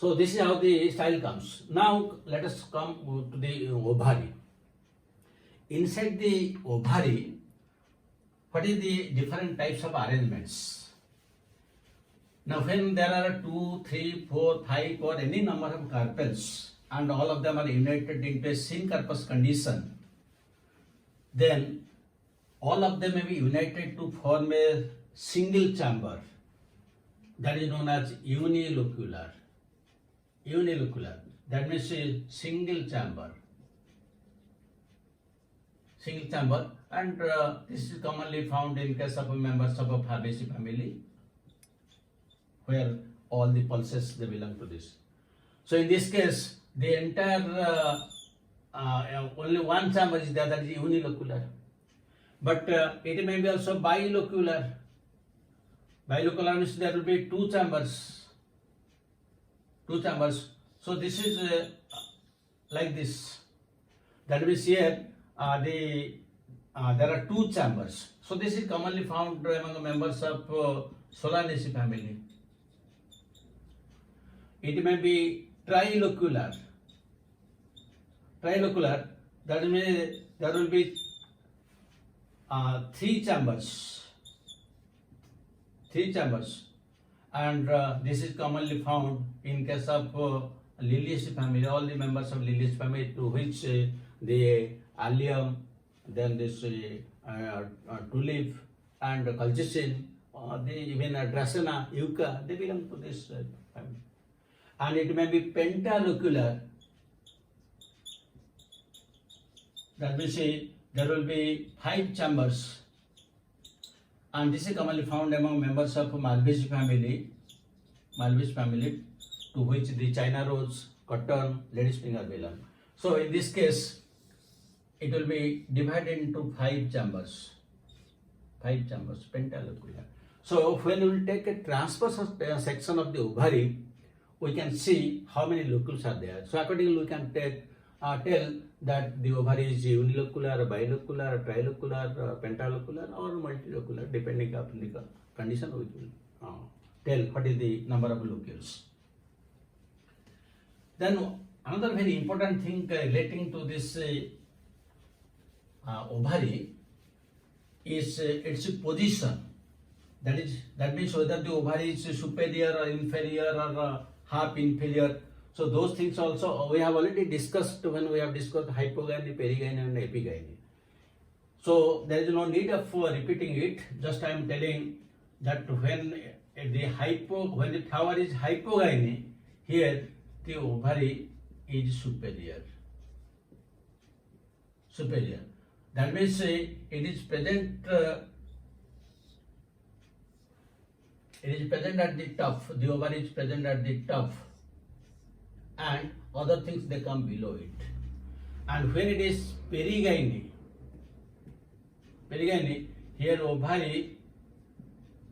So this is how the style comes. Now let us come to the ovary. Inside the ovary, what is the different types of arrangements? Now when there are 2, 3, 4, 5 or any number of carpels and all of them are united into a syncarpous condition, then all of them may be united to form a single chamber that is known as unilocular. Unilocular, that means a single chamber. Single chamber, and this is commonly found in case of members of a Fabaceae family, where all the pulses they belong to this. So in this case, the entire only one chamber is there, that is unilocular. But it may be also bilocular. Bilocular means there will be two chambers. Two chambers. So this is like this. That means here there are two chambers. So this is commonly found among the members of Solanaceae family. It may be trilocular. Trilocular, that means there will be three chambers. Three chambers, and this is commonly found in case of Liliaceae family. All the members of Liliaceae family, to which the allium, then this tulip and colchicine, even Dracaena, Euca, they belong to this family. And it may be pentalocular. That means there will be 5 chambers, and this is commonly found among members of Malvaceae family. Malvaceae family, to which the China rose, cotton, lady's finger belong. So in this case, it will be divided into 5 chambers. 5 chambers, pentalocular. So when we will take a transverse section of the ovary, we can see how many locules are there. So accordingly, we can tell that the ovary is unilocular, bilocular, trilocular, pentalocular, or multilocular, depending upon the condition. We will tell what is the number of locules. Then another very important thing relating to this ovary is its position. That means whether the ovary is superior or inferior or half inferior. So those things also we have already discussed when we have discussed hypogyny, perigyny and epigyny. So there is no need of repeating it. Just I am telling that when the flower is hypogyny, here the ovary is superior. Superior. That means it is present. It is present at the top. The ovary is present at the top, and other things they come below it. And when it is perigyny, here ovary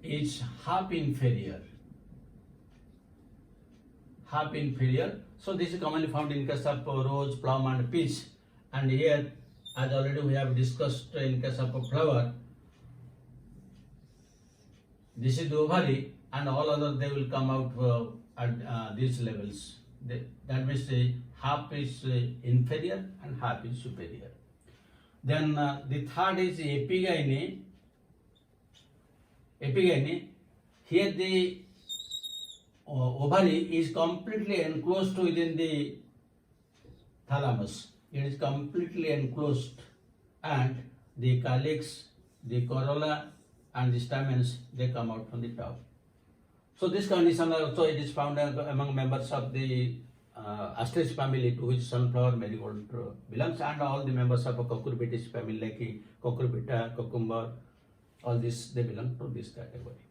is half inferior. Half inferior. So this is commonly found in case of rose, plum and peach. And here, as already we have discussed in case of a flower, this is the ovary, and all other they will come out at these levels. That means half is inferior and half is superior. Then the third is epigyny. Epigyny, here the ovary is completely enclosed within the thalamus. It is completely enclosed, and the calyx, the corolla and the stamens, they come out from the top. So this condition also it is found among members of the Asteraceae family, to which sunflower, marigold belongs, and all the members of a Cucurbitaceae family like Cucurbita, cucumber, all this they belong to this category.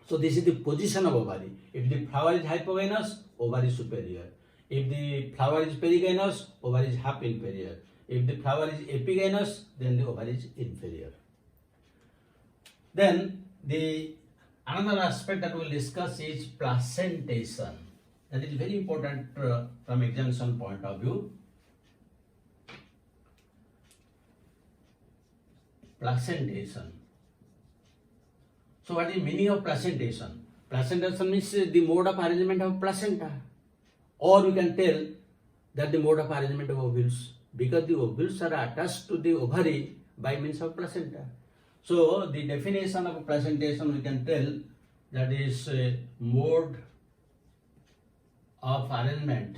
So this is the position of ovary. If the flower is hypogynous, ovary is superior. If the flower is perigynous, ovary is half inferior. If the flower is epigynous, then the ovary is inferior. Then another aspect that we will discuss is placentation. That is very important from examination point of view. Placentation. So what is the meaning of placentation? Placentation means the mode of arrangement of placenta. Or you can tell that the mode of arrangement of ovules, because the ovules are attached to the ovary by means of placenta. So the definition of placentation we can tell that is mode of arrangement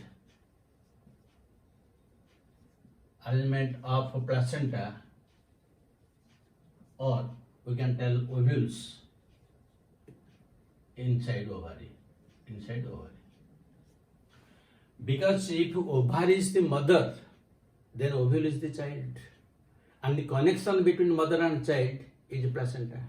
of placenta, or we can tell ovules inside ovary. Because if ovary is the mother, then ovule is the child, and the connection between mother and child is placenta.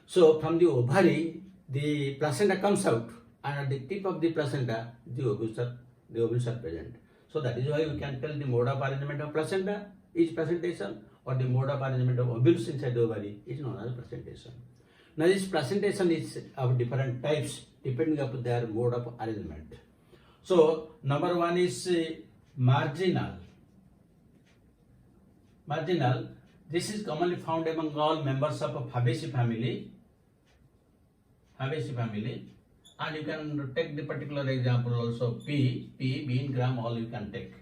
So from the ovary, the placenta comes out, and at the tip of the placenta, the ovules are present. So that is why we can tell the mode of arrangement of placenta is placentation, or the mode of arrangement of ovules inside the ovary is known as placentation. Now this placentation is of different types depending upon their mode of arrangement. So number one is marginal. This is commonly found among all members of Fabaceae family. And you can take the particular example also pea, bean, gram, all you can take.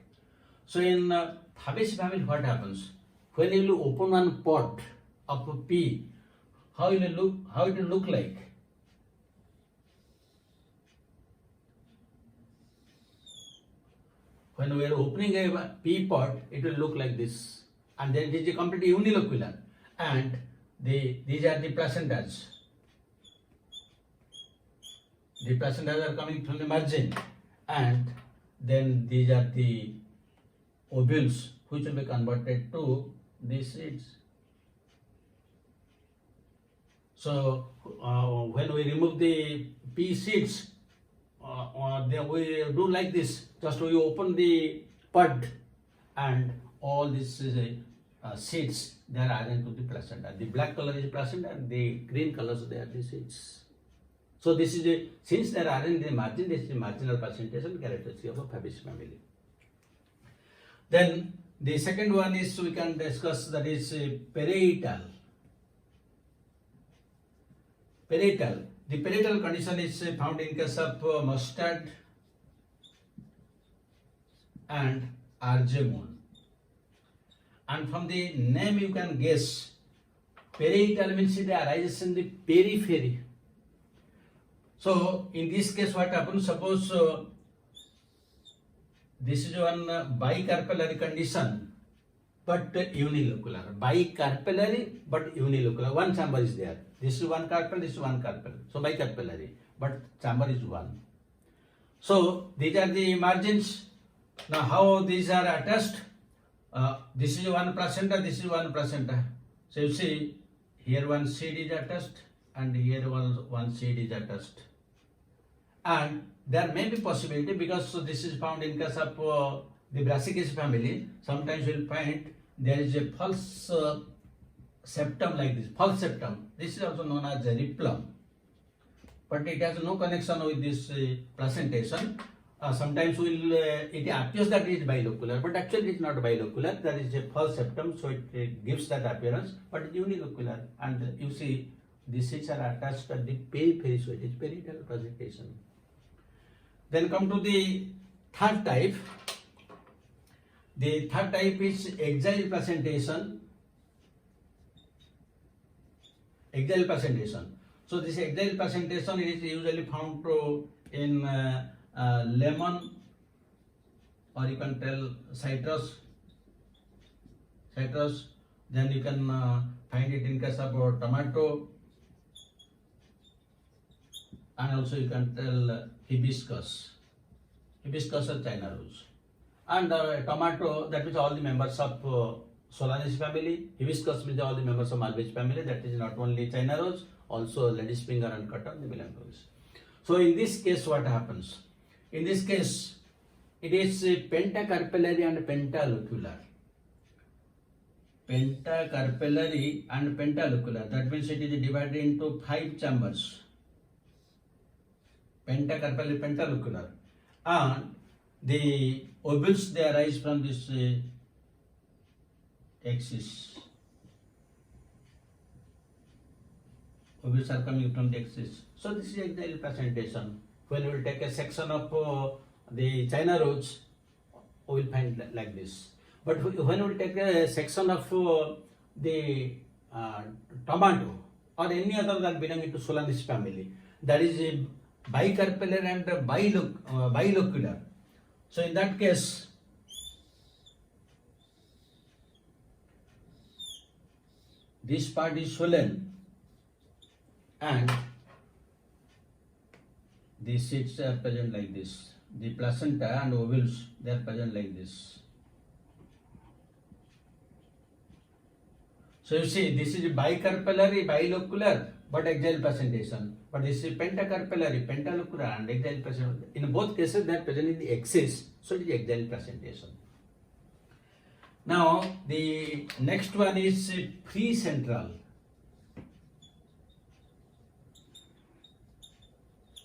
So in Fabaceae family, what happens? When you will open one pot of a pea, how it will look like? When we are opening a pea pot, it will look like this, and then it is completely unilocular, and these are the placentas. The placentas are coming from the margin, and then these are the ovules which will be converted to these seeds. So when we remove the pea seeds, then we do like this. Just we open the pod, and all these seeds, they are added to the placenta. The black color is placenta, and the green colors, they are the seeds. So this is since they are in the margin, this is the marginal placentation characteristic of a Fabaceae family. Then the second one is we can discuss, that is parietal. The parietal condition is found in case of mustard and argemone. And from the name you can guess, parietal means it arises in the periphery. So in this case what happens, suppose this is one bicarpellary condition but unilocular. Bicarpellary but unilocular. One chamber is there. This is one carpel, this is one carpel. So bicarpellary, but chamber is one. So these are the margins. Now how these are attached? This is one placenta, this is one placenta. So you see here one seed is attached, and here one seed is attached. And there may be possibility, because this is found in case of the Brassicaceae family, sometimes you will find there is a false septum like this, false septum. This is also known as a rhiplum, but it has no connection with this placentation. Sometimes it appears that it is bilocular, but actually it is not bilocular. There is a false septum, so it gives that appearance, but it is unilocular. And you see, the seeds are attached at the periphery, so it is parietal placentation. Then come to the third type. The third type is axial placentation. So this axial placentation is usually found in lemon, or you can tell citrus. Then you can find it in case of tomato, and also you can tell hibiscus or China rose. And tomato, that means all the members of Solanaceae family. Hibiscus means all the members of Malvaceae family. That is not only China rose, also lady's finger and cotton, the melancholis. So in this case, what happens? In this case, it is pentacarpellary and pentalocular. Pentacarpellary and pentalocular. That means it is divided into 5 chambers. Pentacarpellary, pentalocular. And the ovules, they arise from this axis. Ovules are coming from the axis. So this is axial placentation. When we will take a section of the China rose, we will find like this. But when we take a section of the tomato or any other that belonging to Solanacea family, that is bicarpellar and bilocular. So in that case, this part is swollen and the seeds are present like this. The placenta and ovules, they are present like this. So you see, this is bicarpellary, bilocular, but axial placentation. But this is pentacarpellary, pentalocular, and axial placentation. In both cases, they are present in the axis, so it is axial placentation. Now, the next one is precentral.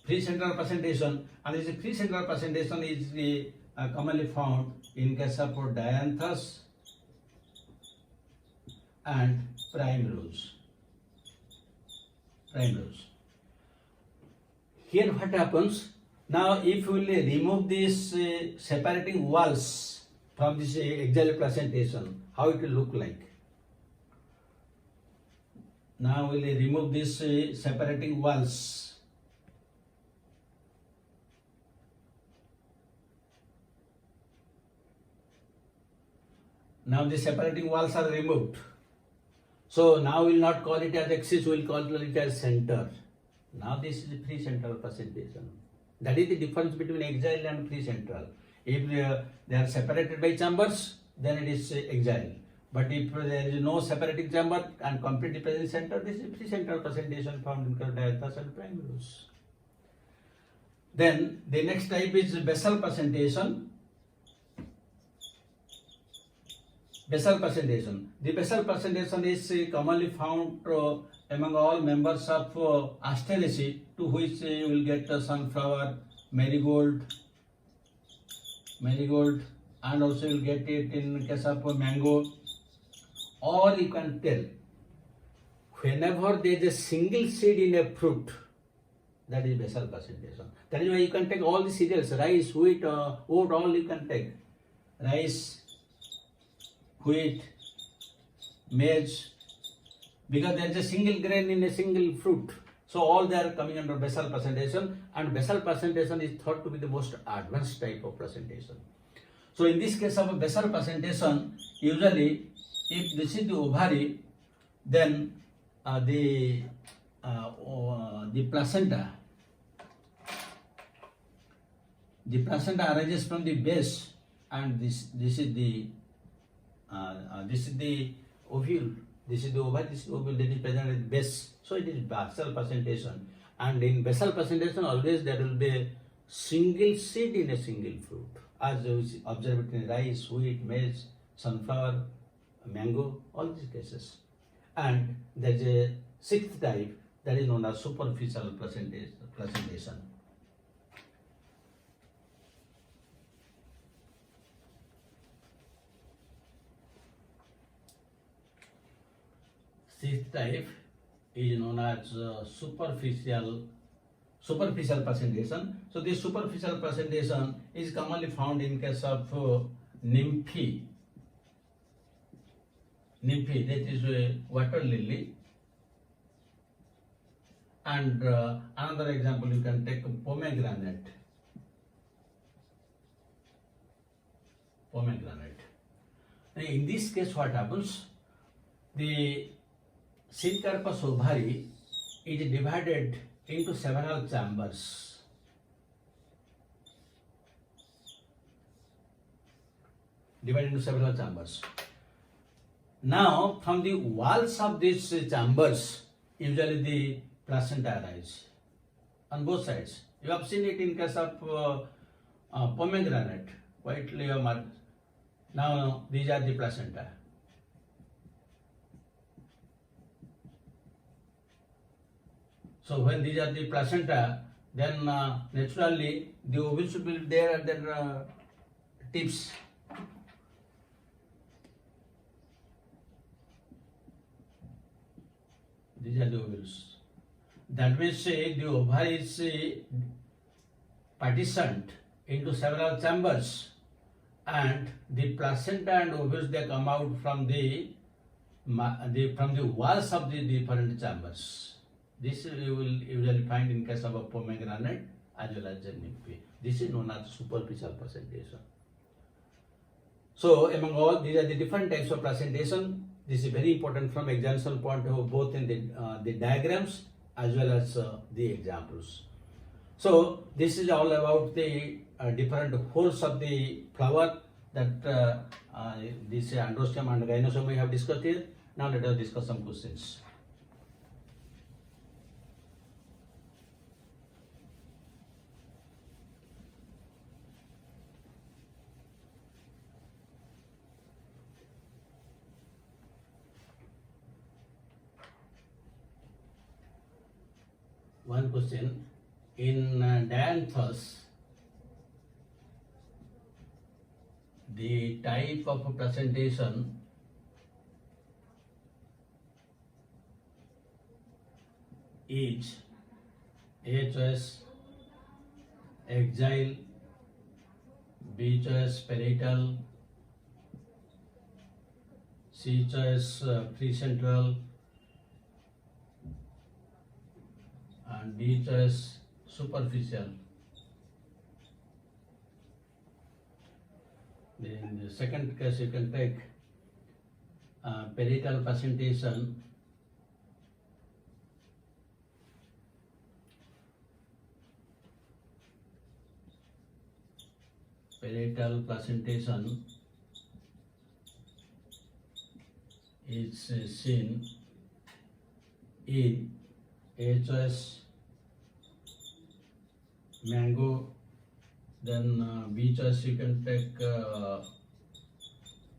Precentral placentation, and this precentral placentation is commonly found in case of dianthus and primrose. Here what happens? Now if we will remove these separating walls from this axial placentation, how it will look like? Now we will remove these separating walls. Now the separating walls are removed. So now we will not call it as axis, we will call it as center. Now this is the precentral placentation. That is the difference between axial and precentral. If they are separated by chambers, then it is axial. But if there is no separating chamber and completely present center, this is precentral placentation found in dianthus and primrose. Then the next type is basal placentation. Basal placentation. The basal placentation is commonly found among all members of Asteraceae, to which you will get sunflower, marigold, and also you will get it in case of mango. Or you can tell, whenever there is a single seed in a fruit, that is basal placentation. That is why you can take all the cereals, rice, wheat, oat, all you can take. Rice, wheat, maize, because there is a single grain in a single fruit. So all they are coming under basal placentation, and basal placentation is thought to be the most advanced type of placentation. So in this case of a basal placentation, usually if this is the ovary, then the placenta arises from the base, and this is the ovule, this is the ovary, this is the ovule that is present at the base. So it is basal placentation. And in basal placentation, always there will be a single seed in a single fruit, as we observe it in rice, wheat, maize, sunflower, mango, all these cases. And there is a sixth type that is known as superficial placentation. Sixth type is known as superficial placentation. So this superficial placentation is commonly found in case of nymphae. Nymphae, that is a water lily. And another example, you can take pomegranate. In this case, what happens? The seed corpus ovary is divided into several chambers. Now, from the walls of these chambers, usually the placenta arises on both sides. You have seen it in case of pomegranate, whitely marked. Now, these are the placenta. So when these are the placenta, then naturally the ovules should be there at their tips. These are the ovules. That means the ovary is partitioned into several chambers, and the placenta and ovules, they come out from the walls of the different chambers. This you will usually find in case of a pomegranate as well as a nymph. This is known as superficial placentation. So among all, these are the different types of placentation. This is very important from examination point of view, both in the diagrams as well as the examples. So this is all about the different holes of the flower that this androecium and gynoecium we have discussed here. Now let us discuss some questions. One question, in dianthus, the type of placentation is A choice axial, B choice parietal, C choice precentral, and D choice superficial. In the second case, you can take parietal placentation. Parietal placentation is seen in A choice mango, then B choice you can take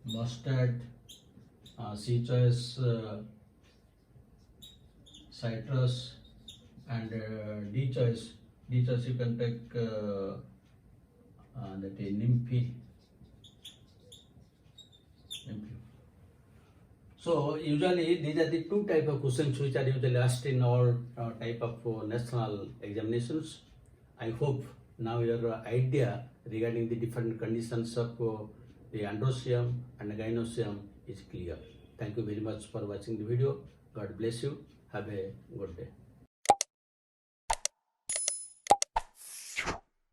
mustard, C choice citrus, and D choice you can take that is nymph. So usually these are the two type of questions which are usually asked in all type of national examinations. I hope now your idea regarding the different conditions of the androecium and gynoecium is clear. Thank you very much for watching the video. God bless you. Have a good day.